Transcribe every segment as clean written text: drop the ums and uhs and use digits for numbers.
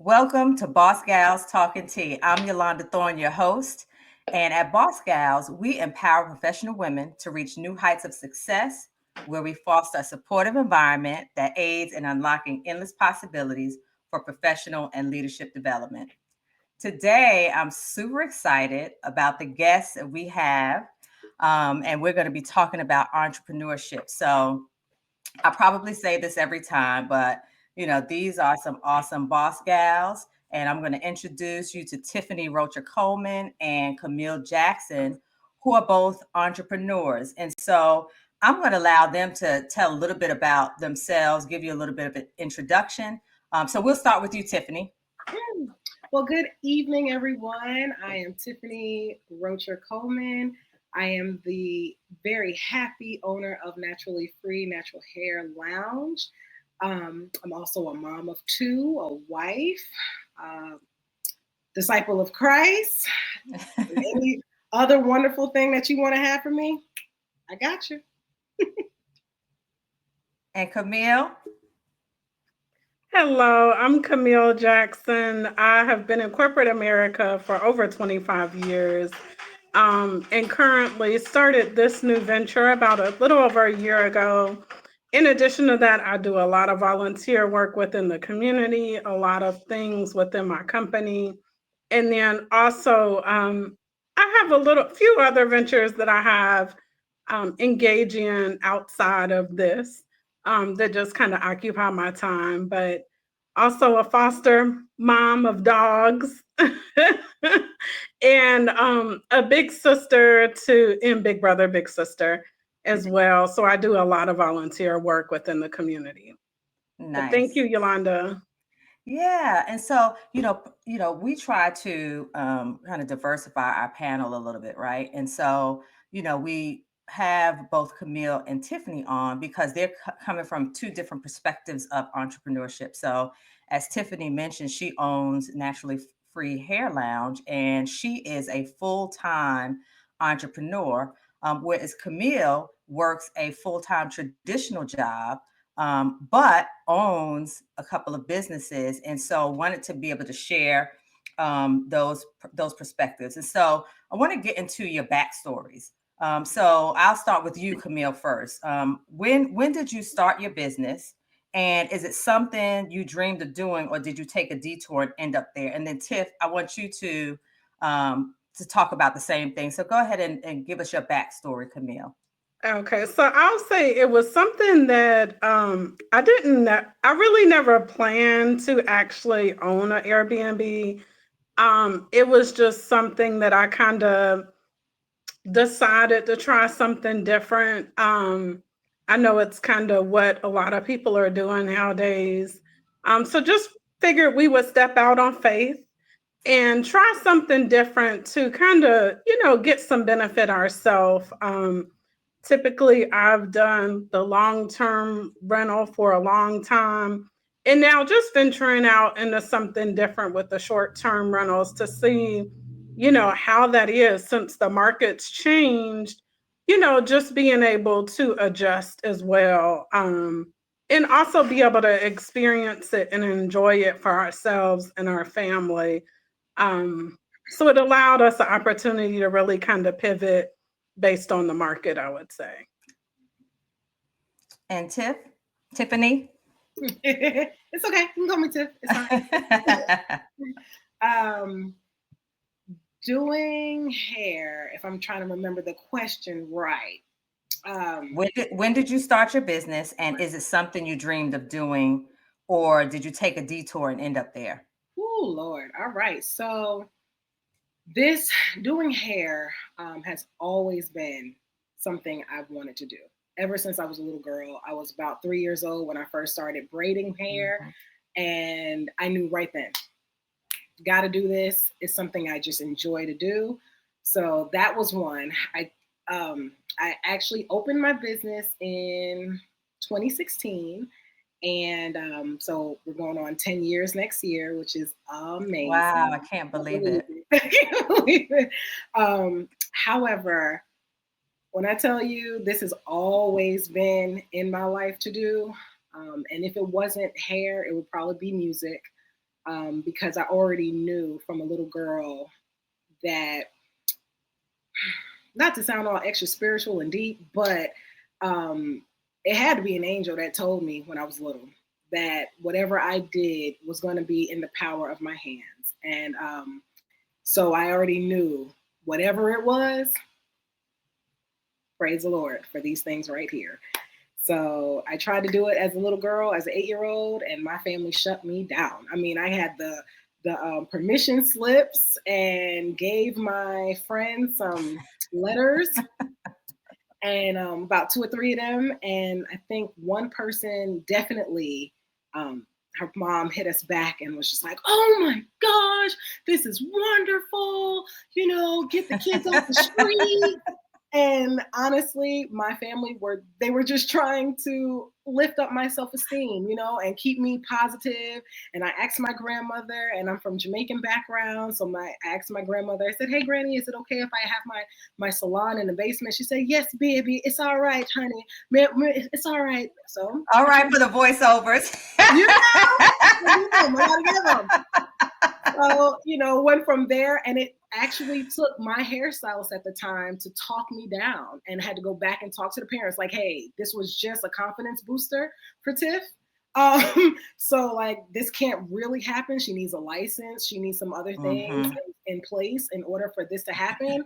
Welcome to Boss Gals Talking Tea. I'm Yolanda Thorne, your host. And at Boss Gals, we empower professional women to reach new heights of success where we foster a supportive environment that aids in unlocking endless possibilities for professional and leadership development. Today, I'm super excited about the guests that we have, and we're going to be talking about entrepreneurship. So, I probably say this every time, but these are some awesome boss gals. And I'm going to introduce you to Tiffany Rocher Coleman and Camille Jackson, who are both entrepreneurs. And so I'm going to allow them to tell a little bit about themselves, give you a little bit of an introduction. So we'll start with you, Tiffany. Well, good evening, everyone. I am Tiffany Rocher Coleman. I am the very happy owner of Naturally Free Natural Hair Lounge. I'm also a mom of two, a wife, uh, disciple of Christ. Any other wonderful thing that you want to have for me, I got you. And Camille. Hello, I'm Camille Jackson. I have been in corporate America for over 25 years and currently started this new venture about a little over a year ago. In addition to that, I do a lot of volunteer work within the community, a lot of things within my company. And then also, I have few other ventures that I have engaged in outside of this that just kind of occupy my time, but also a foster mom of dogs and a big sister and big brother, big sister as well. So I do a lot of volunteer work within the community. Nice. But thank you, Yolanda. Yeah, and so we try to kind of diversify our panel a little bit, right? And so we have both Camille and Tiffany on because they're coming from two different perspectives of entrepreneurship. So, as Tiffany mentioned, she owns Naturally Free Hair Lounge, and she is a full-time entrepreneur, whereas Camille works a full-time traditional job but owns a couple of businesses, and so wanted to be able to share those perspectives. And so I want to get into your backstories. So I'll start with you, Camille, first. When did you start your business? And is it something you dreamed of doing, or did you take a detour and end up there? And then Tiff, I want you to talk about the same thing. So go ahead and give us your backstory, Camille. Okay, so I'll say it was something that I really never planned to actually own an Airbnb. It was just something that I kind of decided to try something different. I know it's kind of what a lot of people are doing nowadays. So just figured we would step out on faith and try something different to kind of, get some benefit ourselves. Typically, I've done the long-term rental for a long time. And now just venturing out into something different with the short-term rentals to see, how that is since the market's changed, just being able to adjust as well. And also be able to experience it and enjoy it for ourselves and our family. So it allowed us the opportunity to really kind of pivot based on the market, I would say. And Tiffany? It's okay. You can call me Tiff. It's fine. um, doing hair, if I'm trying to remember the question right. When did you start your business, and is it something you dreamed of doing, or did you take a detour and end up there? Oh, Lord. All right. So this doing hair has always been something I've wanted to do. Ever since I was a little girl, I was about 3 years old when I first started braiding hair. And I knew right then, got to do this. It's something I just enjoy to do. So that was one. I actually opened my business in 2016. And so we're going on 10 years next year, which is amazing. Wow, I can't believe it. I can't believe it. However, when I tell you this has always been in my life to do, and if it wasn't hair, it would probably be music. because I already knew from a little girl that, not to sound all extra spiritual and deep, but it had to be an angel that told me when I was little that whatever I did was going to be in the power of my hands. And so I already knew whatever it was, praise the Lord for these things right here. So I tried to do it as a little girl, as an 8-year-old, and my family shut me down. I mean, I had the permission slips and gave my friends some letters, and about 2 or 3 of them. And I think one person definitely, her mom hit us back and was just like, "Oh my gosh, this is wonderful! You know, get the kids off the street." And honestly, my family they were just trying to lift up my self-esteem, you know, and keep me positive. And I asked my grandmother, and I'm from Jamaican background, so I asked my grandmother, I said, "Hey Granny, is it okay if I have my salon in the basement?" She said, "Yes, baby, it's all right, honey. It's all right." So All right for the voiceovers. you know, I gotta give them. So, you know, went from there, and it actually took my hairstylist at the time to talk me down, and had to go back and talk to the parents like, "Hey, this was just a confidence booster for Tiff. So like this can't really happen. She needs a license. She needs some other things Mm-hmm. in place in order for this to happen.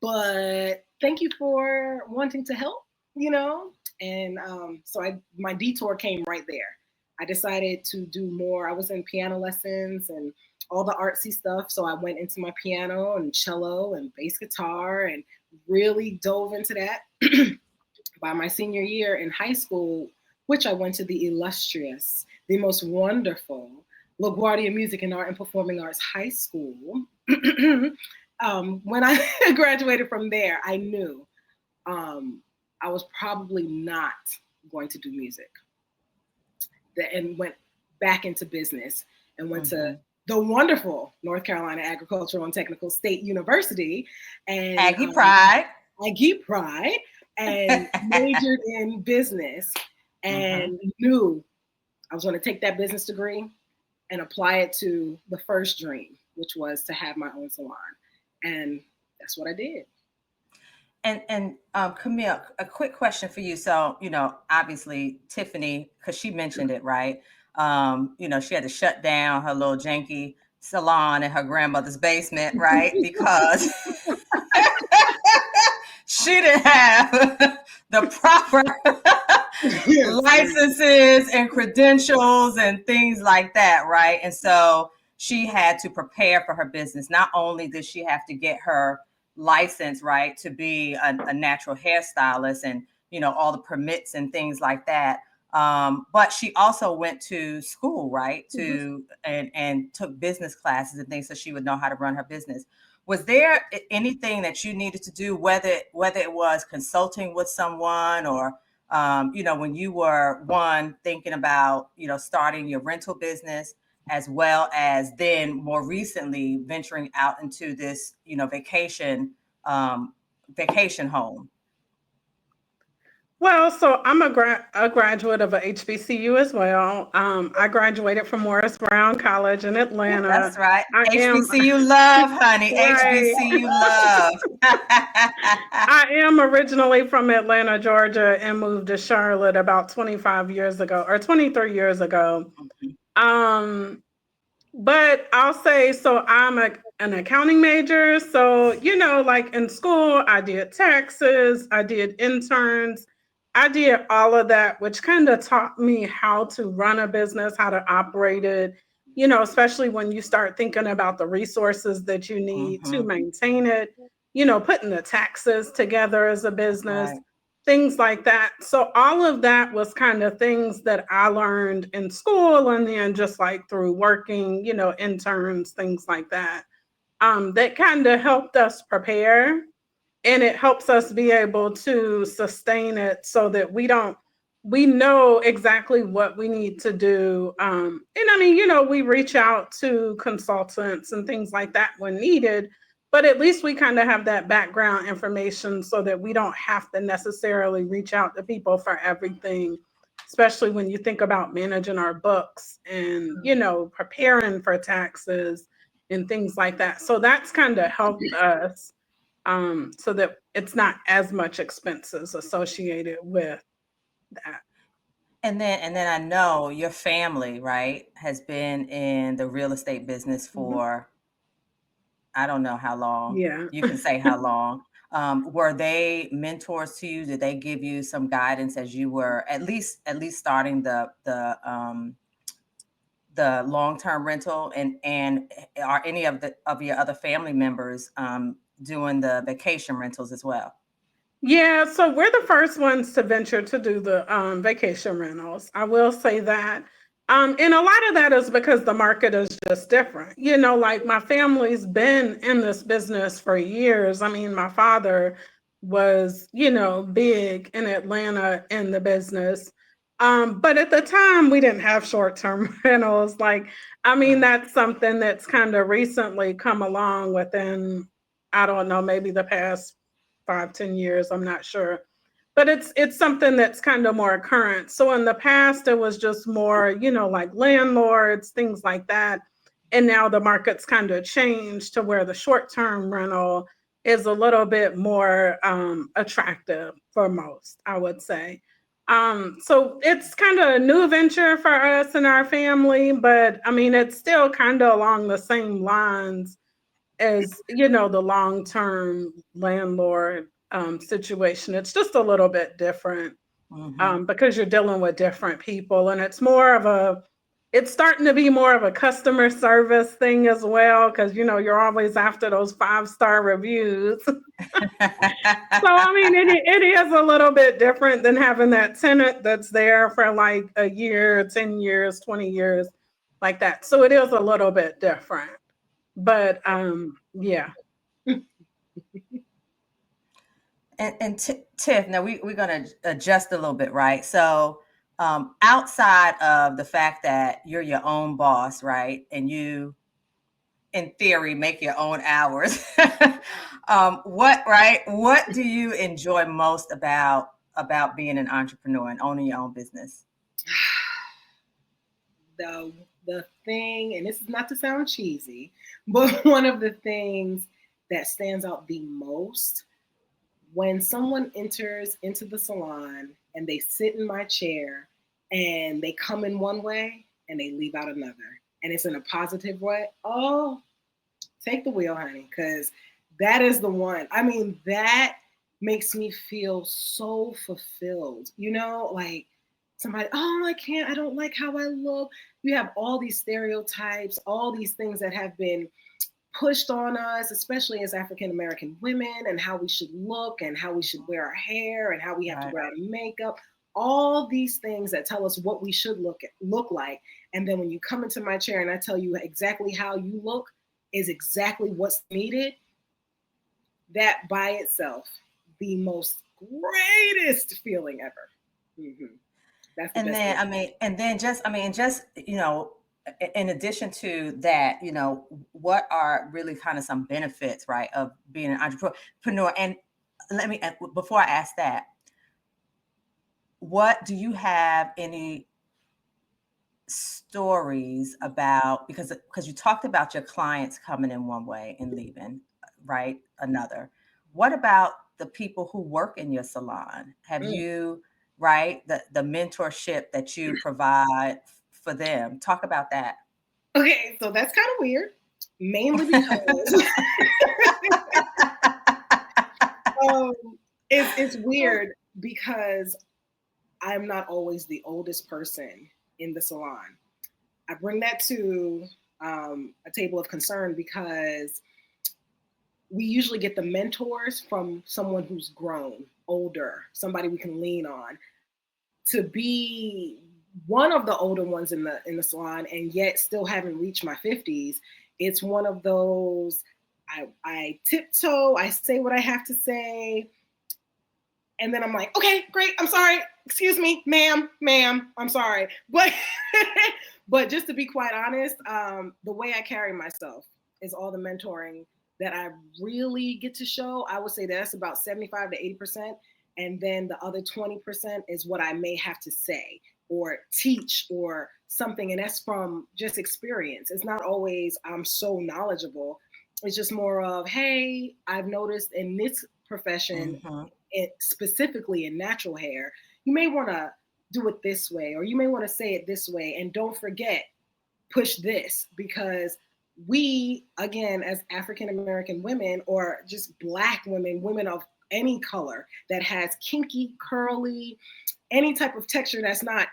But thank you for wanting to help, you know?" And so my detour came right there. I decided to do more. I was in piano lessons and all the artsy stuff. So I went into my piano and cello and bass guitar and really dove into that. By my senior year in high school, which I went to the illustrious, the most wonderful LaGuardia Music and Art and Performing Arts High School. When I graduated from there, I knew I was probably not going to do music, and went back into business and went to the wonderful North Carolina Agricultural and Technical State University, and Aggie Pride. Aggie Pride, and majored in business, and knew I was going to take that business degree and apply it to the first dream, which was to have my own salon. And that's what I did. And Camille, a quick question for you. So, you know, obviously Tiffany, because she mentioned it, right? You know, she had to shut down her little janky salon in her grandmother's basement, right? Because she didn't have the proper licenses and credentials and things like that, right? And so she had to prepare for her business. Not only did she have to get her license, right, to be a natural hairstylist and, you know, all the permits and things like that, but she also went to school, right, to and took business classes and things so she would know how to run her business. Was there anything that you needed to do, whether it was consulting with someone or you know, when you were thinking about, you know, starting your rental business, as well as then more recently venturing out into this, you know, vacation home? Well, so I'm a graduate of a HBCU as well. I graduated from Morris Brown College in Atlanta. That's right. I am HBCU love, honey. right. HBCU love. I am originally from Atlanta, Georgia, and moved to Charlotte about 25 years ago or 23 years ago. Um, But I'll say, so an accounting major. So, you know, like in school, I did taxes, I did interns, I did all of that, which kind of taught me how to run a business, how to operate it, you know, especially when you start thinking about the resources that you need to maintain it, you know, putting the taxes together as a business, Right. things like that. So all of that was kind of things that I learned in school and then just like through working, you know, interns, things like that. That kind of helped us prepare, and it helps us be able to sustain it so that we know exactly what we need to do. And I mean, you know, we reach out to consultants and things like that when needed, but at least we kind of have that background information so that we don't have to necessarily reach out to people for everything. especially when you think about managing our books and, preparing for taxes and things like that. So that's kind of helped us, so that it's not as much expenses associated with that. And then I know your family, right, has been in the real estate business Mhm. for I don't know how long. Yeah. You can say how long. Were they mentors to you? Did they give you some guidance as you were at least starting the long-term rental, and are any of your other family members doing the vacation rentals as well? Yeah, so we're the first ones to venture to do the vacation rentals. I will say that. And a lot of that is because the market is just different. Like my family's been in this business for years. I mean, my father was, big in Atlanta in the business. But at the time, we didn't have short-term rentals. Like, I mean, Right. that's something that's kind of recently come along within, I don't know, maybe the past 5, 10 years, I'm not sure. But it's something that's kind of more current. So in the past, it was just more, like landlords, things like that. And now the market's kind of changed to where the short-term rental is a little bit more attractive for most, I would say. So it's kind of a new venture for us and our family, but I mean, it's still kind of along the same lines as the long-term landlord situation. It's just a little bit different, Hmm. because you're dealing with different people, and it's starting to be more of a customer service thing as well, because you're always after those 5-star reviews. So I mean, it is a little bit different than having that tenant that's there for like a year, 10 years, 20 years, like that. So it is a little bit different. But yeah. And Tiff, now we're going to adjust a little bit, right? So, outside of the fact that you're your own boss, right, and you, in theory, make your own hours, what do you enjoy most about being an entrepreneur and owning your own business? The thing, and this is not to sound cheesy, but one of the things that stands out the most when someone enters into the salon and they sit in my chair and they come in one way and they leave out another, and it's in a positive way. Oh, take the wheel, honey, because that is the one. I mean, that makes me feel so fulfilled. Like somebody, oh, I don't like how I look. You have all these stereotypes, all these things that have been pushed on us, especially as African American women, and how we should look and how we should wear our hair and how we have to Right. wear our makeup. All these things that tell us what we should look like. And then when you come into my chair and I tell you exactly how you look is exactly what's needed, that by itself, the most greatest feeling ever. Mm-hmm. That's the And best then, feeling. just, in addition to that, what are really kind of some benefits, right, of being an entrepreneur? And before I ask that, what do you have any stories about, because you talked about your clients coming in one way and leaving, right, another. What about the people who work in your salon? Have Mm. you, right, the mentorship that you provide for them? Talk about that. Okay, so that's kind of weird, mainly because um, it's weird because I'm not always the oldest person in the salon. I bring that to a table of concern because we usually get the mentors from someone who's grown, older, somebody we can lean on. To be one of the older ones in the salon and yet still haven't reached my 50s, it's one of those. I tiptoe, I say what I have to say, and then I'm like, okay, great, I'm sorry, excuse me, ma'am, I'm sorry. But but just to be quite honest, the way I carry myself is all the mentoring that I really get to show. I would say that's about 75 to 80%. And then the other 20% is what I may have to say. or teach or something, and that's from just experience. It's not always I'm so knowledgeable. It's just more of, hey, I've noticed in this profession, Mm-hmm. specifically in natural hair, you may want to do it this way, or you may want to say it this way, and don't forget, push this, because we, again, as African American women, or just Black women, women of any color that has kinky, curly, any type of texture that's not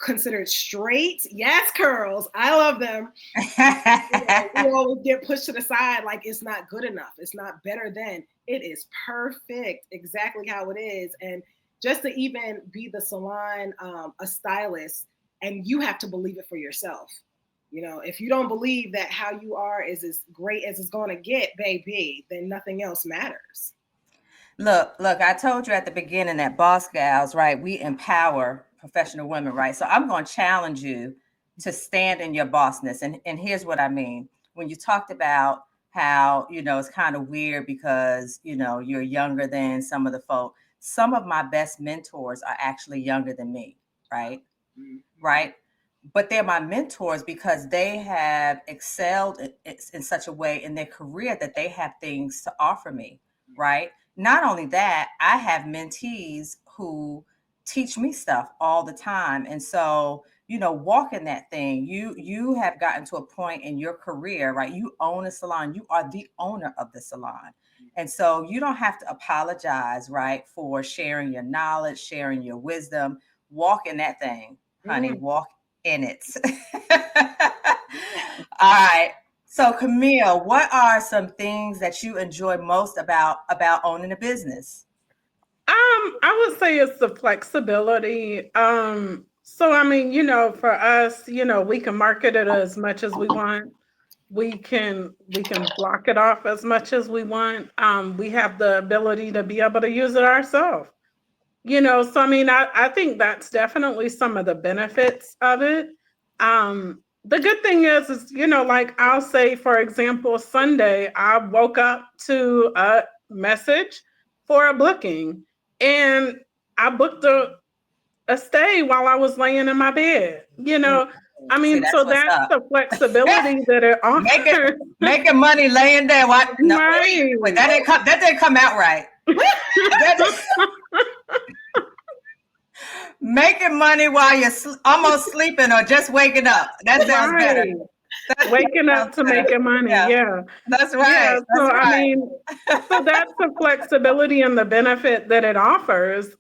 considered straight, yes, curls, I love them. We always get pushed to the side like it's not good enough, it's not better than. It is perfect exactly how it is. And just to even be the salon, a stylist, and you have to believe it for yourself. If you don't believe that how you are is as great as it's going to get, baby, then nothing else matters. Look, I told you at the beginning that Boss Gals, right? We empower professional women, right? So I'm going to challenge you to stand in your bossness. And here's what I mean. When you talked about how, it's kind of weird because, you're younger than some of the folk, some of my best mentors are actually younger than me, right? Mm-hmm. Right? But they're my mentors because they have excelled in such a way in their career that they have things to offer me, right? Not only that, I have mentees who teach me stuff all the time. And so, walking that thing, you have gotten to a point in your career, right? You own a salon, you are the owner of the salon. And so you don't have to apologize, right, for sharing your knowledge, sharing your wisdom, walk in that thing, honey, Mm-hmm. walk in it. All right. So Camille, what are some things that you enjoy most about owning a business? I would say it's the flexibility. So I mean, for us, we can market it as much as we want. We can block it off as much as we want. We have the ability to be able to use it ourselves. So I mean, I think that's definitely some of the benefits of it. The good thing is, like I'll say, for example, Sunday, I woke up to a message for a booking, and I booked a stay while I was laying in my bed. Mm, I see, mean, that's so what's that's up. the flexibility that it Making offers. making money laying there. What? No, wait, Right. that didn't come out right. That, making money while you're almost sleeping or just waking up. That sounds better. Right. That Waking sounds up to better. making money. Yeah, Yeah. that's Yeah. right. So, That's I right. mean, so that's the flexibility and the benefit that it offers.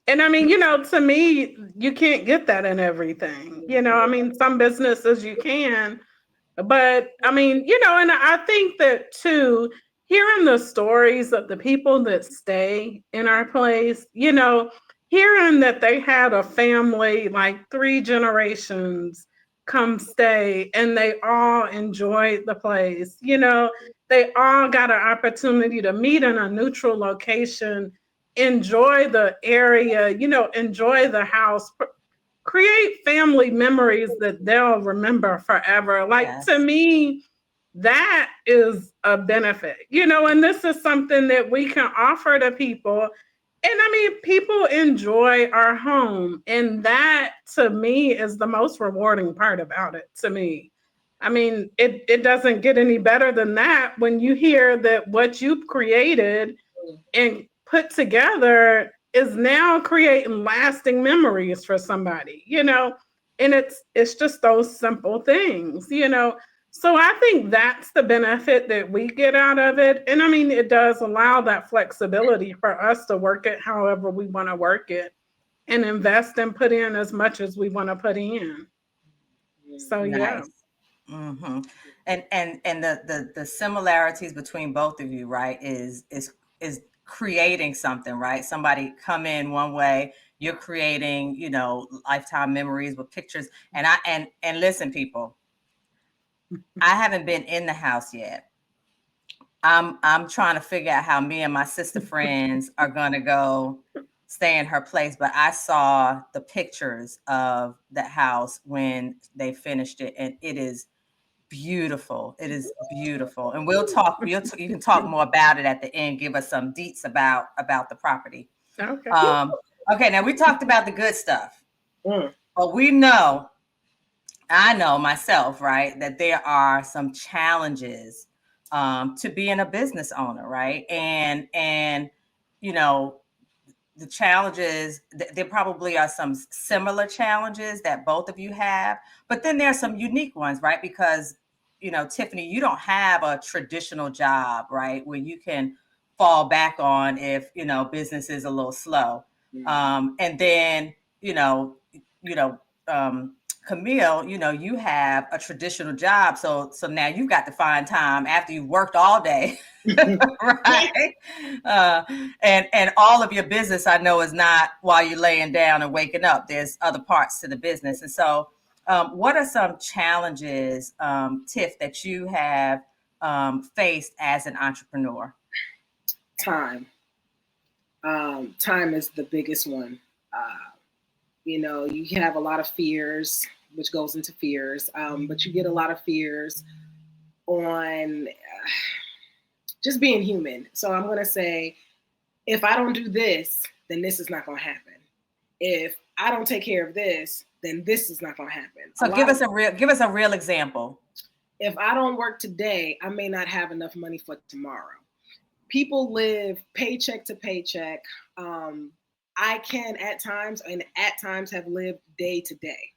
And I mean, to me, you can't get that in everything. I mean, some businesses you can, but I mean, and I think that too, hearing the stories of the people that stay in our place, hearing that they had a family like 3 generations come stay and they all enjoyed the place, they all got an opportunity to meet in a neutral location, enjoy the area, enjoy the house, create family memories that they'll remember forever. Like, to Yes. me, that is a benefit, and this is something that we can offer to people. And I mean, people enjoy our home. And that to me is the most rewarding part about it to me. I mean, it doesn't get any better than that when you hear that what you've created and put together is now creating lasting memories for somebody, and it's just those simple things, so I think that's the benefit that we get out of it. And I mean, it does allow that flexibility for us to work it however we want to work it and invest and put in as much as we want to put in. So yeah. Nice. Hmm. And the similarities between both of you, right, is creating something, right? Somebody come in one way, you're creating, lifetime memories with pictures. And listen, people, I haven't been in the house yet. I'm trying to figure out how me and my sister friends are gonna go stay in her place. But I saw the pictures of the house when they finished it, and it is beautiful. It is beautiful. And we'll talk. You can talk more about it at the end. Give us some deets about the property. Okay. Um, okay, now we talked about the good stuff. Mm. But I know myself, right, that there are some challenges to being a business owner, right? And you know, the challenges, there probably are some similar challenges that both of you have, but then there are some unique ones, right? Because, Tiffany, you don't have a traditional job, right, where you can fall back on if, business is a little slow. And then, you know, you know, um, Camille, you have a traditional job. So now you've got to find time after you've worked all day. Right. Uh, and all of your business, I know, is not while you're laying down and waking up. There's other parts to the business. And so, what are some challenges, Tiff, that you have faced as an entrepreneur? Time. Time is the biggest one. You have a lot of fears, which goes into fears, but you get a lot of fears on just being human. So I'm going to say, if I don't do this, then this is not going to happen. If I don't take care of this, then this is not going to happen. So give us a real example. If I don't work today, I may not have enough money for tomorrow. People live paycheck to paycheck. I can at times have lived day to day.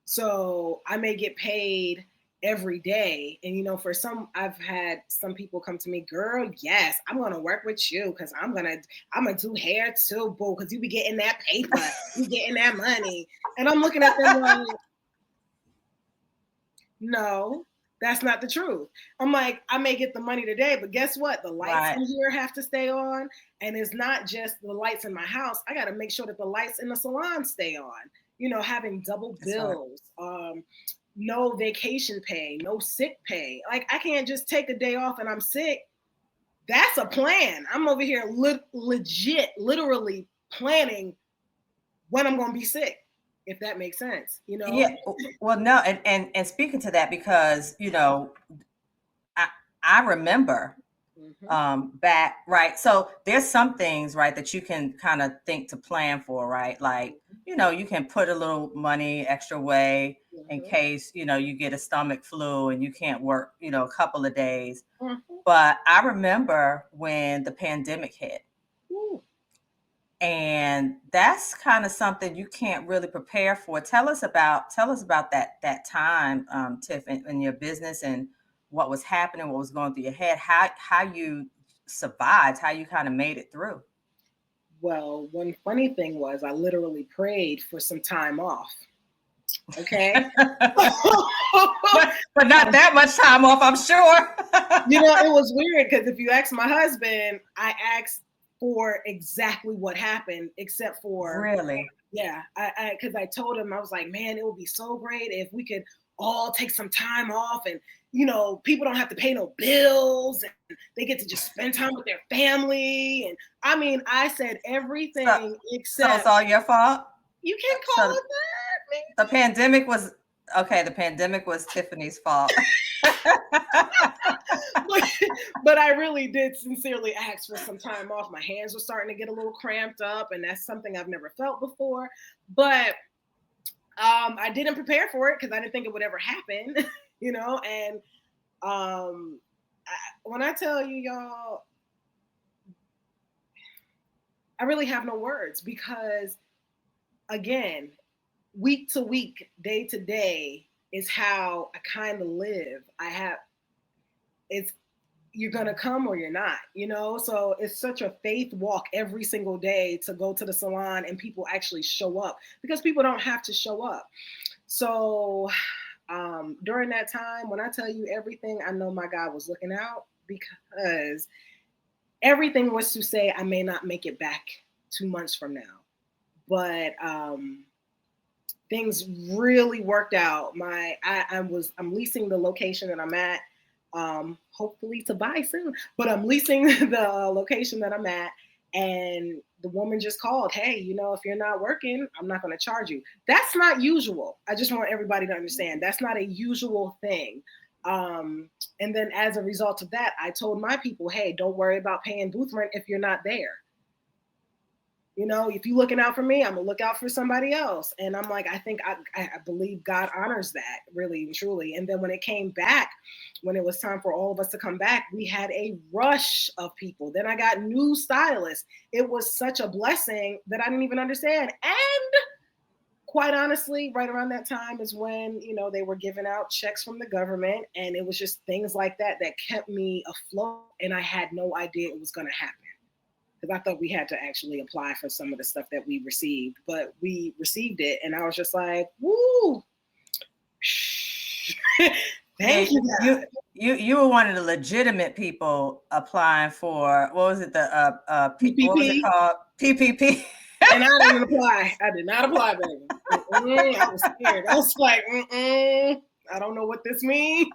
So I may get paid every day. And for some, I've had some people come to me, girl, yes, I'm gonna work with you because I'm gonna do hair too, boo, because you be getting that paper, you getting that money. And I'm looking at them like, no, that's not the truth. I'm like, I may get the money today, but guess what? The lights in here have to stay on. And it's not just the lights in my house. I got to make sure that the lights in the salon stay on, having double bills, no vacation pay, no sick pay. Like, I can't just take a day off and I'm sick. That's a plan. I'm over here literally planning when I'm going to be sick. If that makes sense, Yeah. Well, no, and speaking to that, because I remember back, right. So there's some things, right, that you can kind of think to plan for, right? Like, you can put a little money extra away in case, you get a stomach flu and you can't work, a couple of days. But I remember when the pandemic hit. And that's kind of something you can't really prepare for. Tell us about that time, Tiff, in your business, and what was happening, what was going through your head, how you survived, how you kind of made it through. Well, one funny thing was I literally prayed for some time off. Okay. but not that much time off, I'm sure. It was weird because if you ask my husband, I asked for exactly what happened, except for really, yeah, because I told him, I was like, man, it would be so great if we could all take some time off, and people don't have to pay no bills, and they get to just spend time with their family. And I mean, I said everything except. So it's all your fault. You can call it that. Maybe. The pandemic was okay. The pandemic was Tiffany's fault. But I really did sincerely ask for some time off. My hands were starting to get a little cramped up, and that's something I've never felt before. But I didn't prepare for it because I didn't think it would ever happen, And when I tell you, y'all, I really have no words because, again, week to week, day to day is how I kind of live. You're going to come or you're not, So it's such a faith walk every single day to go to the salon and people actually show up because people don't have to show up. So during that time, when I tell you everything, I know my God was looking out because everything was to say I may not make it back 2 months from now. But things really worked out. I'm leasing the location that I'm at. Hopefully to buy soon, but I'm leasing the location that I'm at, and the woman just called, hey, if you're not working, I'm not going to charge you. That's not usual. I just want everybody to understand that's not a usual thing. And then as a result of that, I told my people, hey, don't worry about paying booth rent if you're not there. You know, if you're looking out for me, I'm gonna look out for somebody else. And I'm like, I think I believe God honors that really and truly. And then when it came back, when it was time for all of us to come back, we had a rush of people. Then I got new stylists. It was such a blessing that I didn't even understand. And quite honestly, right around that time is when, you know, they were giving out checks from the government. And it was just things like that that kept me afloat. And I had no idea it was going to happen, because I thought we had to actually apply for some of the stuff that we received, but we received it, and I was just like, "Woo! Thank you, God." You were one of the legitimate people applying for, what was it, the what was it PPP, called, PPP? and I didn't apply. I did not apply, baby. I was scared. I was like, I don't know what this means.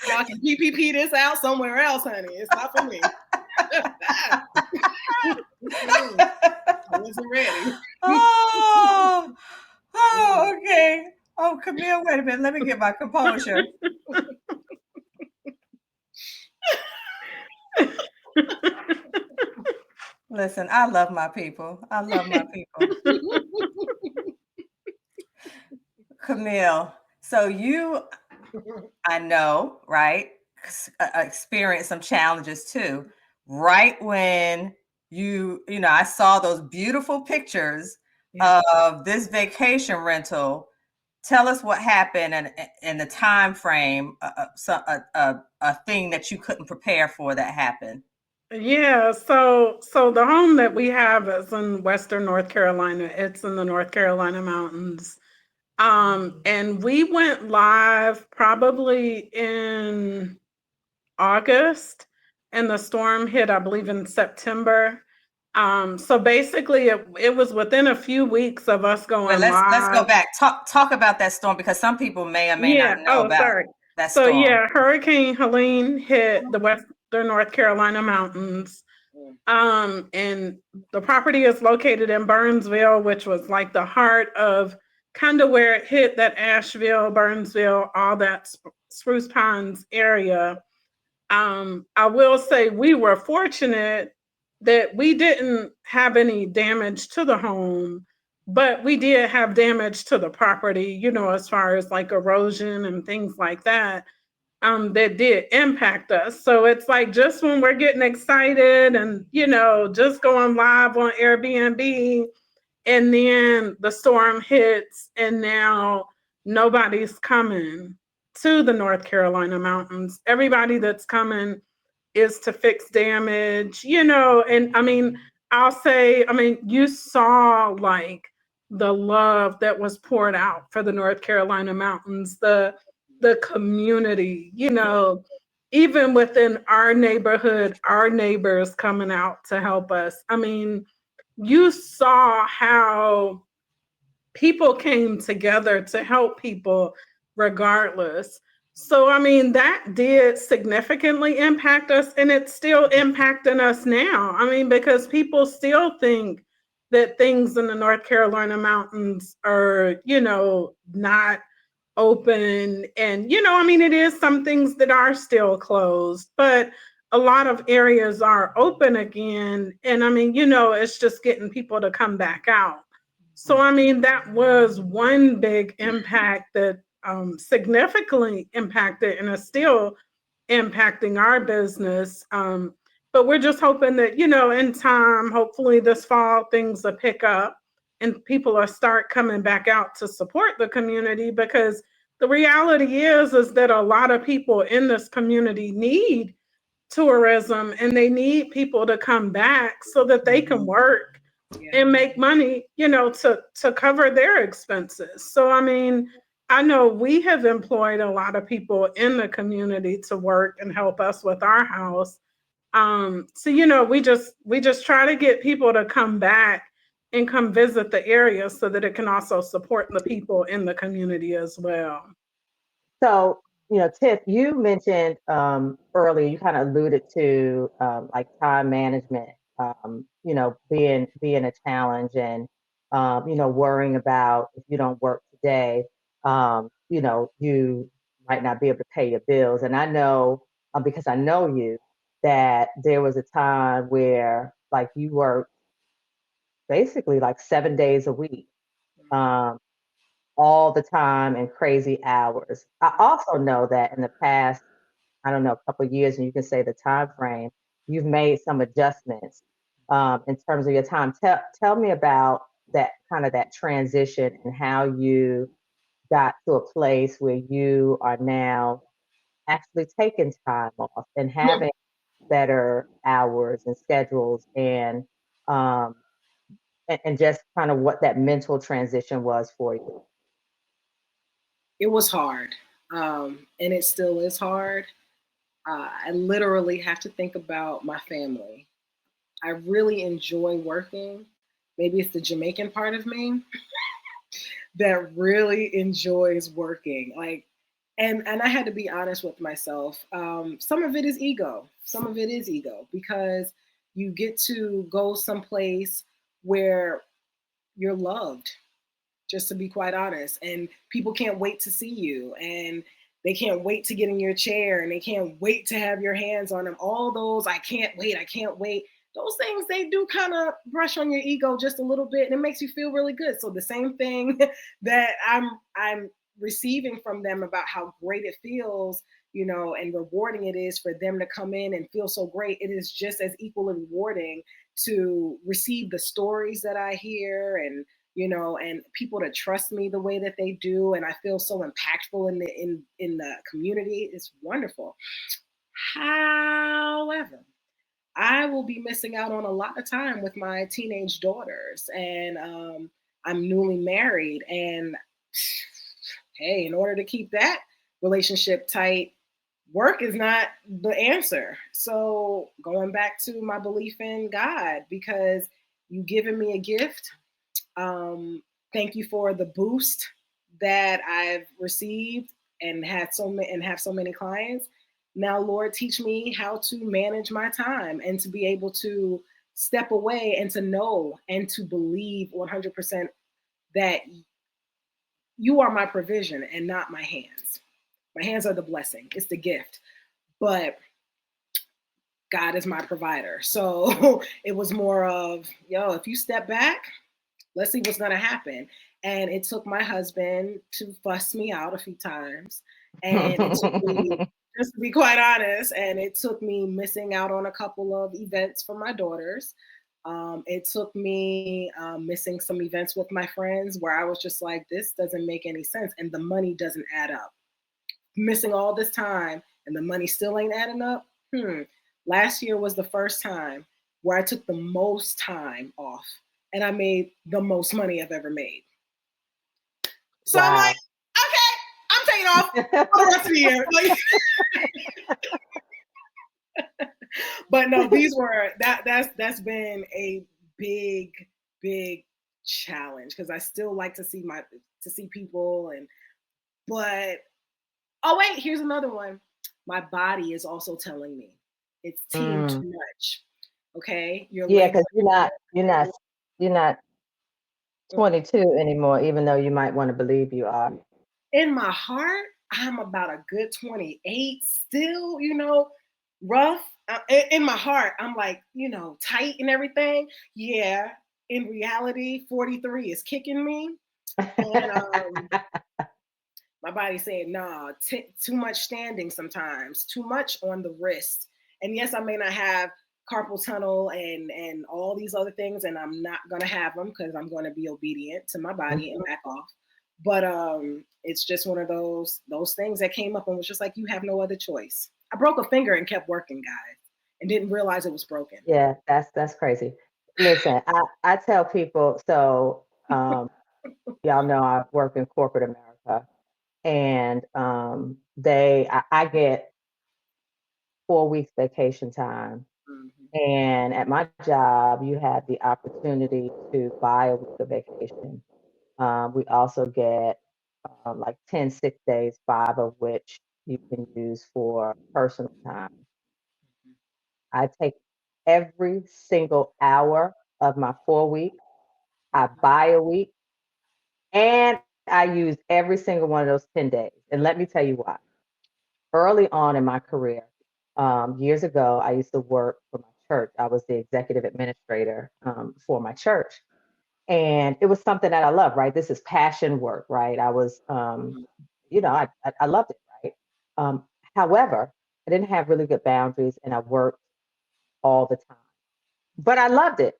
Y'all can PPP this out somewhere else, honey. It's not for me. I wasn't ready. Oh, okay. Oh, Camille, wait a minute. Let me get my composure. Listen, I love my people. I love my people. Camille, so you, I know, right, experienced some challenges too. Right when you know, I saw those beautiful pictures of this vacation rental. Tell us what happened and the time frame, a thing that you couldn't prepare for that happened. Yeah, so the home that we have is in Western North Carolina. It's in the North Carolina mountains. And we went live probably in August, and the storm hit, I believe, in September. So basically it was within a few weeks of us But going let's go live. back. Talk about that storm, because some people may or may Yeah. not know Oh, about sorry. that So storm. yeah, Hurricane Helene hit the Western North Carolina mountains. And the property is located in Burnsville, which was like the heart of kind of where it hit, that Asheville, Burnsville, all that Spruce Pines area. I will say we were fortunate that we didn't have any damage to the home, but we did have damage to the property, you know, as far as like erosion and things like that. That did impact us. So it's like just when we're getting excited and, you know, just going live on Airbnb, and then the storm hits, and now nobody's coming to the North Carolina mountains. Everybody that's coming is to fix damage, you know. And I mean, I'll say, I mean, you saw like the love that was poured out for the North Carolina mountains, the community, you know, even within our neighborhood, our neighbors coming out to help us. I mean, you saw how people came together to help people regardless. So, I mean, that did significantly impact us, and it's still impacting us now. I mean, because people still think that things in the North Carolina mountains are, you know, not open. And, you know, I mean, it is some things that are still closed, but a lot of areas are open again. And I mean, you know, it's just getting people to come back out. So, I mean, that was one big impact that significantly impacted and is still impacting our business. But we're just hoping that, you know, in time, hopefully this fall, things will pick up and people will start coming back out to support the community, because the reality is that a lot of people in this community need tourism, and they need people to come back so that they can work and make money, you know, to cover their expenses. So I mean, I know we have employed a lot of people in the community to work and help us with our house. So you know, we just try to get people to come back and come visit the area so that it can also support the people in the community as well. So, you know, Tiff, you mentioned earlier, you kind of alluded to like time management, you know, being a challenge, and you know, worrying about if you don't work today, you know, you might not be able to pay your bills. And I know, because I know you, that there was a time where like you worked basically like 7 days a week, um, all the time and crazy hours. I also know that in the past, I don't know, a couple of years, and you can say the time frame, you've made some adjustments in terms of your time. Tell me about that kind of that transition and how you got to a place where you are now actually taking time off and having better hours and schedules um and just kind of what that mental transition was for you. It was hard, and it still is hard. I literally have to think about my family. I really enjoy working. Maybe it's the Jamaican part of me that really enjoys working. Like, and I had to be honest with myself. Some of it is ego. Some of it is ego because you get to go someplace where you're loved, just to be quite honest. And people can't wait to see you, and they can't wait to get in your chair, and they can't wait to have your hands on them. All those, I can't wait. Those things, they do kind of brush on your ego just a little bit, and it makes you feel really good. So the same thing that I'm receiving from them about how great it feels, and rewarding it is for them to come in and feel so great. It is just as equally rewarding to receive the stories that I hear, and people to trust me the way that they do, and I feel so impactful in the community. It's wonderful. However, I will be missing out on a lot of time with my teenage daughters, and I'm newly married, and hey, in order to keep that relationship tight, work is not the answer. So going back to my belief in God, because you given me a gift. Thank you for the boost that I've received and have so many clients. Now, Lord, teach me how to manage my time and to be able to step away and to know and to believe 100% that you are my provision and not my hands. My hands are the blessing, it's the gift, but God is my provider. So it was more of, yo, if you step back, let's see what's going to happen. And it took my husband to fuss me out a few times. And it took me, just to be quite honest, and it took me missing out on a couple of events for my daughters. It took me missing some events with my friends where I was just like, this doesn't make any sense. And the money doesn't add up. Missing all this time and the money still ain't adding up. Last year was the first time where I took the most time off and I made the most money I've ever made. So I'm like, Wow. okay, I'm taking off for the rest of the year. But no, these were that's been a big, big challenge because I still like to see people but oh wait, here's another one. My body is also telling me it's team Mm. too much. Okay, your Yeah, legs because you're not are 22 anymore, even though you might want to believe you are. in my heart, I'm about a good 28 still, rough. In my heart, I'm like, tight and everything. Yeah, in reality, 43 is kicking me. And my body's saying, nah, too much standing sometimes, too much on the wrist. And yes, I may not have carpal tunnel and all these other things, and I'm not gonna have them because I'm gonna be obedient to my body and Mhm. back off. But it's just one of those things that came up and was just like, you have no other choice. I broke a finger and kept working, guys, and didn't realize it was broken. Yeah, that's crazy. Listen, I tell people, so y'all know I work in corporate America, and I get 4 weeks vacation time. Mhm. And at my job, you have the opportunity to buy a week of vacation. We also get like 10 sick days, 5 of which you can use for personal time. I take every single hour of my 4 weeks. I buy a week and I use every single one of those 10 days. And let me tell you why. Early on in my career, years ago, I used to work for my church. I was the executive administrator for my church. And it was something that I love, right? This is passion work, right? I was, I loved it, right? Um, However, I didn't have really good boundaries and I worked all the time, but I loved it.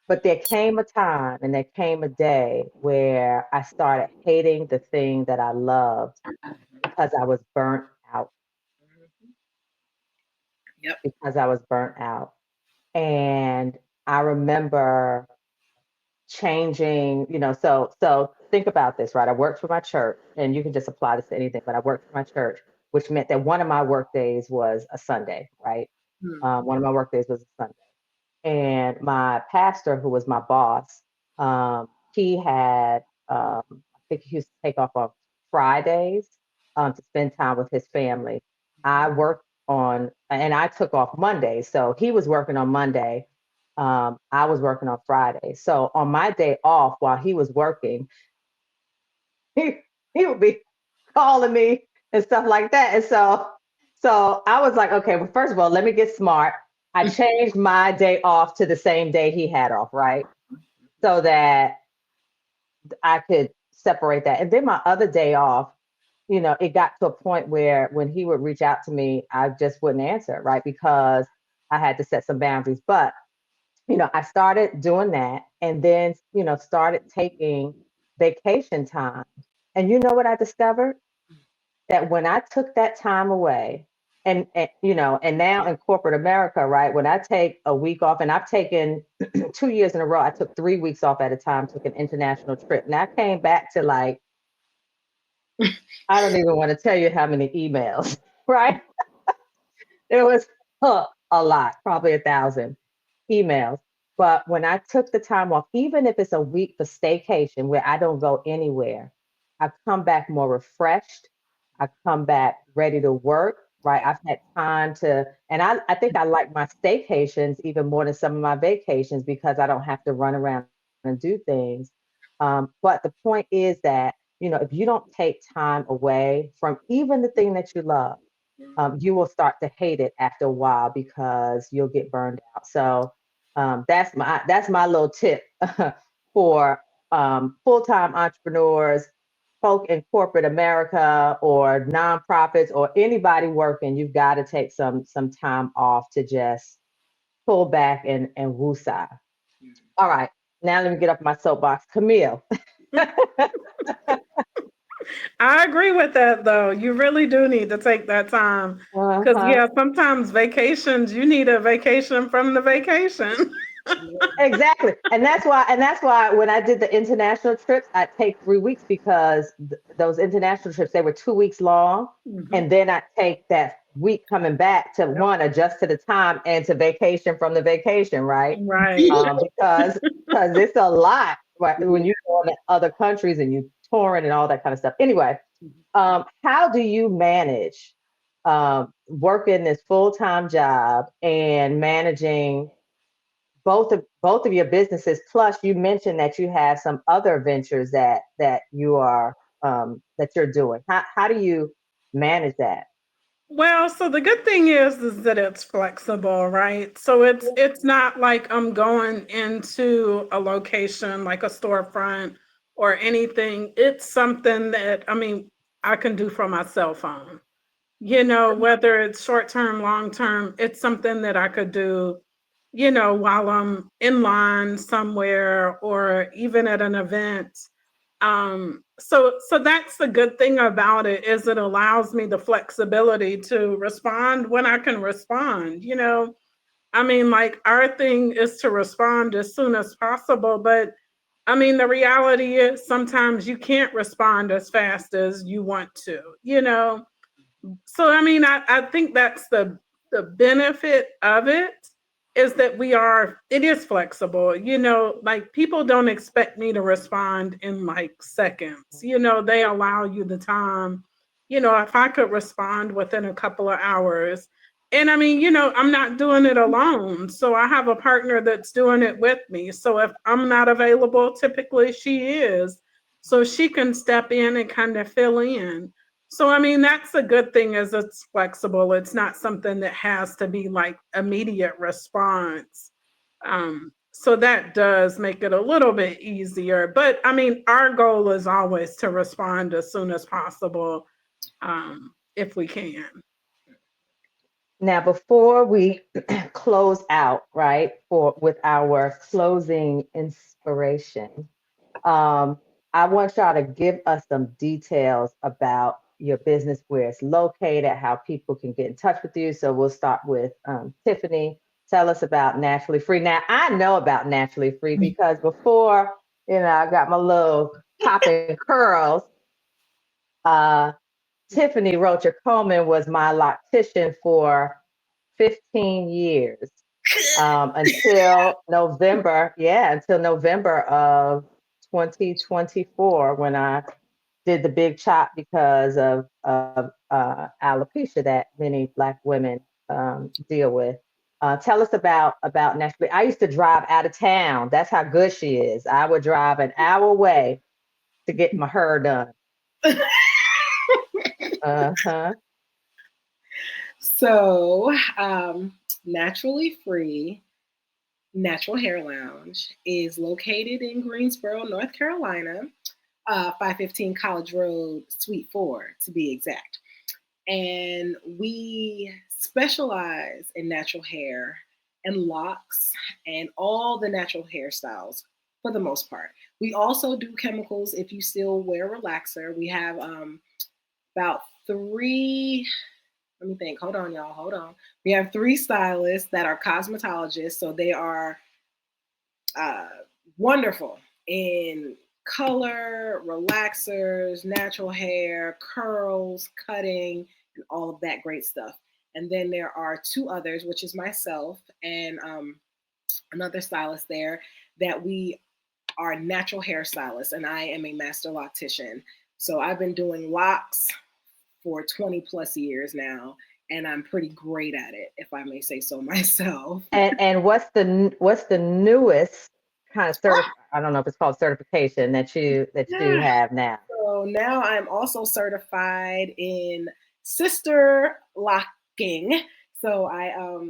But there came a time and there came a day where I started hating the thing that I loved because I was burnt out, Mhm. Yep. because I was burnt out. And I remember changing, so think about this, right? I worked for my church, and you can just apply this to anything, but I worked for my church, which meant that one of my work days was a Sunday, right? Mhm. One of my work days was a Sunday. And my pastor, who was my boss, he had, I think he used to take off on Fridays to spend time with his family. I worked and I took off Monday. So he was working on Monday. I was working on Friday. So on my day off while he was working, he, he would be calling me and stuff like that. And so I was like, okay, well, first of all, let me get smart. I changed my day off to the same day he had off, right? So that I could separate that. And then my other day off, it got to a point where when he would reach out to me, I just wouldn't answer, right? Because I had to set some boundaries. But, I started doing that and then, started taking vacation time. And you know what I discovered? That when I took that time away, and now in corporate America, right, when I take a week off, and I've taken 2 years in a row, I took 3 weeks off at a time, took an international trip. And I came back to, like, I don't even want to tell you how many emails, right? It was a lot, probably 1,000 emails. But when I took the time off, even if it's a week for staycation where I don't go anywhere, I come back more refreshed. I come back ready to work, right? I've had time to, and I think I like my staycations even more than some of my vacations because I don't have to run around and do things. But the point is that, if you don't take time away from even the thing that you love, you will start to hate it after a while because you'll get burned out. So that's my little tip for full-time entrepreneurs, folk in corporate America, or nonprofits, or anybody working. You've got to take some time off to just pull back and woosah. All right, now let me get up my soapbox, Camille. I agree with that, though. You really do need to take that time. Because, Uh-huh. yeah, sometimes vacations, you need a vacation from the vacation. Exactly. And that's why when I did the international trips, I take 3 weeks because those international trips, they were 2 weeks long. Mhm. And then I take that week coming back to Yep. one, adjust to the time, and to vacation from the vacation, right? Right. Because it's a lot, right? Yeah. When you go to other countries and you touring and all that kind of stuff. Anyway, how do you manage working this full-time job and managing both of your businesses? Plus, you mentioned that you have some other ventures that you're doing. How do you manage that? Well, so the good thing is that it's flexible, right? So it's not like I'm going into a location like a storefront or anything. It's something that I can do from my cell phone. Whether it's short term, long term, it's something that I could do, while I'm in line somewhere or even at an event. So that's the good thing about it is it allows me the flexibility to respond when I can respond. Like our thing is to respond as soon as possible, but the reality is sometimes you can't respond as fast as you want to. So I think that's the benefit of it is that it is flexible. Like people don't expect me to respond in like seconds. They allow you the time. If I could respond within a couple of hours. And I'm not doing it alone. So I have a partner that's doing it with me. So if I'm not available, typically she is. So she can step in and kind of fill in. So that's a good thing is it's flexible. It's not something that has to be like immediate response. So that does make it a little bit easier. But I mean, our goal is always to respond as soon as possible, if we can. Now, before we close out, right, for with our closing inspiration, I want y'all to give us some details about your business, where it's located, how people can get in touch with you. So we'll start with Tiffany. Tell us about Naturally Free. Now, I know about Naturally Free because before, I got my little popping curls. Uh, Tiffany Rocher Coleman was my loctician for 15 years, until November. Yeah, until November of 2024, when I did the big chop because of alopecia that many Black women deal with. Tell us about Nashville. I used to drive out of town. That's how good she is. I would drive an hour away to get my hair done. Uh-huh. So, Naturally Free Natural Hair Lounge is located in Greensboro, North Carolina, 515 College Road, Suite 4 to be exact. And we specialize in natural hair and locks and all the natural hairstyles for the most part. We also do chemicals if you still wear relaxer. We have about three, let me think, hold on, y'all, hold on. We have three stylists that are cosmetologists, so they are wonderful in color, relaxers, natural hair, curls, cutting, and all of that great stuff. And then there are two others, which is myself and another stylist there, that we are natural hairstylists, and I am a master loctician. So I've been doing locks for 20 plus years now, and I'm pretty great at it, if I may say so myself. And what's the newest kind of I don't know if it's called certification that you Yeah. have now? So now I'm also certified in sister locking. So I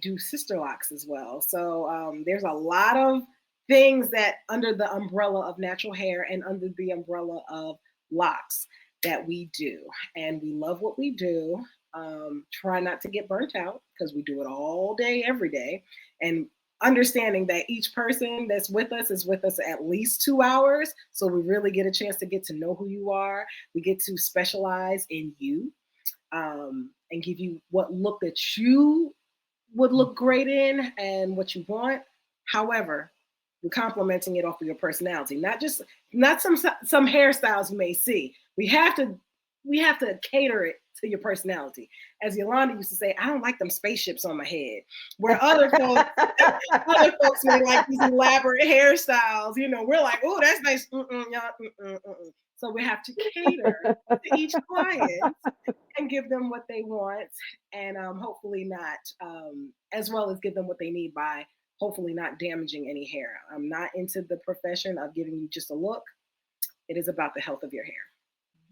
do sister locks as well. So there's a lot of things that under the umbrella of natural hair and under the umbrella of locks that we do, and we love what we do. Try not to get burnt out because we do it all day, every day, and understanding that each person that's with us is with us at least 2 hours. So we really get a chance to get to know who you are. We get to specialize in you, and give you what look that you would look great in and what you want. However, we're complimenting it off of your personality, not some hairstyles you may see. We have to cater it to your personality. As Yolanda used to say, I don't like them spaceships on my head. Where other folks may like these elaborate hairstyles. We're like, oh, that's nice. So we have to cater to each client and give them what they want, and hopefully not, as well as give them what they need by hopefully not damaging any hair. I'm not into the profession of giving you just a look. It is about the health of your hair.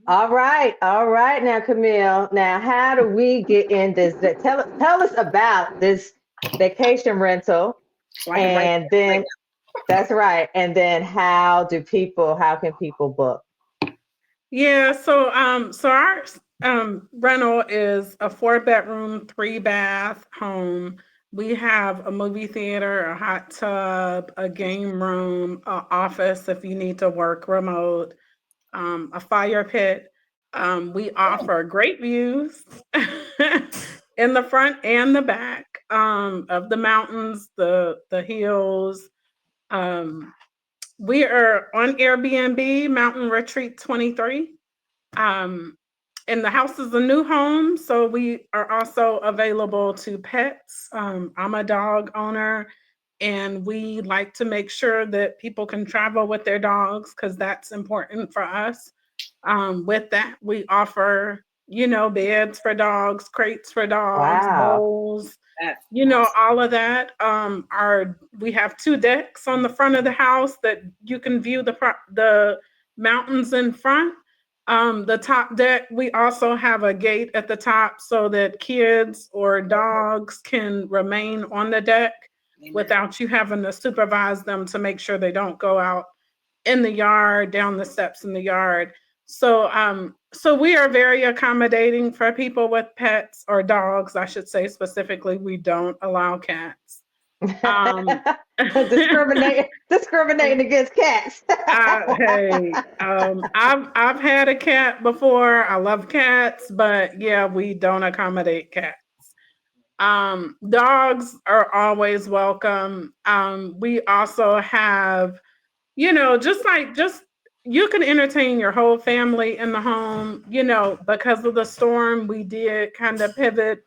All right. Now, Camille, now how do we get in this? Tell us about this vacation rental. So and then that's right. And then how can people book? Yeah, so our rental is a 4-bedroom, 3-bath home. We have a movie theater, a hot tub, a game room, an office if you need to work remote, a fire pit. We offer great views in the front and the back, of the mountains, the hills. We are on Airbnb, Mountain Retreat 23. And the house is a new home, so we are also available to pets. I'm a dog owner, and we like to make sure that people can travel with their dogs because that's important for us. With that, we offer, beds for dogs, crates for dogs, Wow. bowls, That's awesome. all of that. We have 2 decks on the front of the house that you can view the mountains in front. The top deck, we also have a gate at the top so that kids or dogs can remain on the deck. without you having to supervise them to make sure they don't go out in the yard, down the steps in the yard. So we are very accommodating for people with pets or dogs, I should say specifically. We don't allow cats. Discriminating against cats. Hey, I've had a cat before. I love cats, but yeah, we don't accommodate cats. Dogs are always welcome. We also have, just you can entertain your whole family in the home. Because of the storm, we did kind of pivot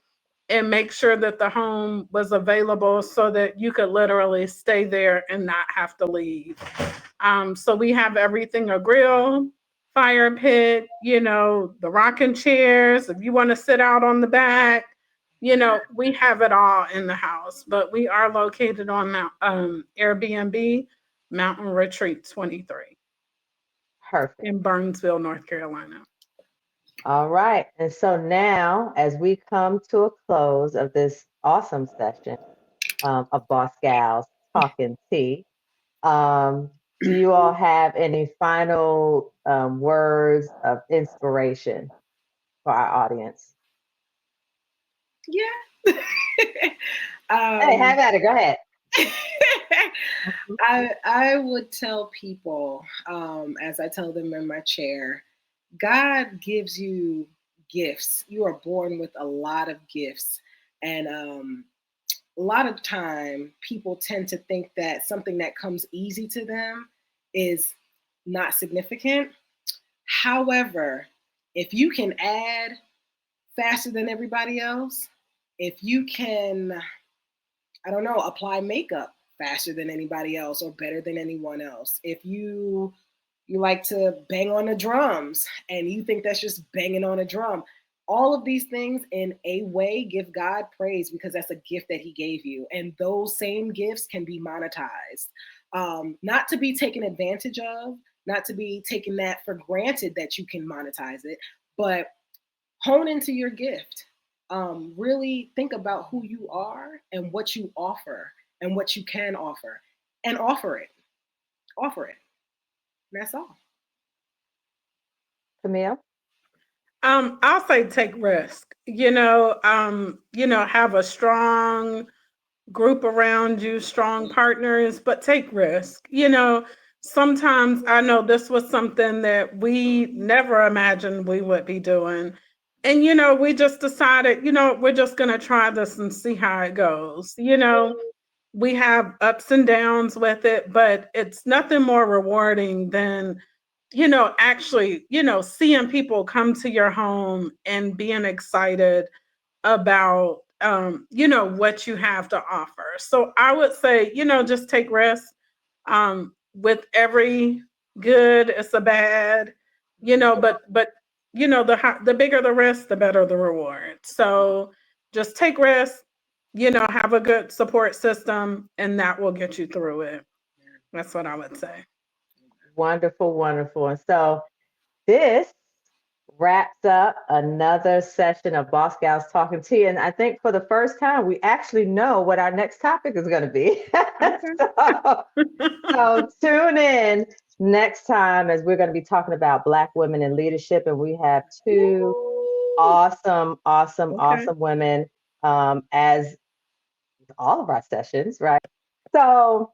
and make sure that the home was available so that you could literally stay there and not have to leave. So we have everything: a grill, fire pit, the rocking chairs. If you want to sit out on the back, we have it all in the house. But we are located on Airbnb Mountain Retreat 23 Perfect. in Burnsville, North Carolina. All right. And so now, as we come to a close of this awesome session of Boss Gals Talking Tea, do you all have any final words of inspiration for our audience? Yeah. Hey, have at it. Go ahead. I would tell people, as I tell them in my chair, God gives you gifts. You are born with a lot of gifts. And a lot of time people tend to think that something that comes easy to them is not significant. However, if you can add faster than everybody else, if you can, I don't know, apply makeup faster than anybody else or better than anyone else, if you like to bang on the drums and you think that's just banging on a drum, all of these things in a way give God praise, because that's a gift that he gave you. And those same gifts can be monetized, not to be taken advantage of, not to be taken that for granted that you can monetize it, but hone into your gift. Really think about who you are and what you offer and what you can offer, and offer it. Offer it. That's all. Camille? I'll say take risk. Have a strong group around you, strong partners, but take risk. Sometimes I know this was something that we never imagined we would be doing. And, we just decided, we're just going to try this and see how it goes. We have ups and downs with it, but it's nothing more rewarding than actually, seeing people come to your home and being excited about, what you have to offer. So I would say, just take risks. With every good, it's a bad, but the bigger the risk, the better the reward. So just take risks, have a good support system, and that will get you through it. That's what I would say. Wonderful, wonderful. And so this wraps up another session of Boss Gals Talking Tea. And I think for the first time, we actually know what our next topic is going to be. So tune in next time, as we're going to be talking about Black women in leadership. And we have two awesome women, as all of our sessions, right? So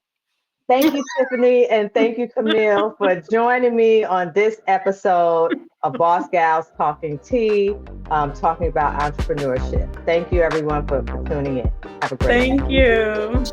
thank you, Tiffany, and thank you, Camille, for joining me on this episode of Boss Gals Talking Tea, talking about entrepreneurship. Thank you, everyone, for tuning in. Have a great day. Thank you.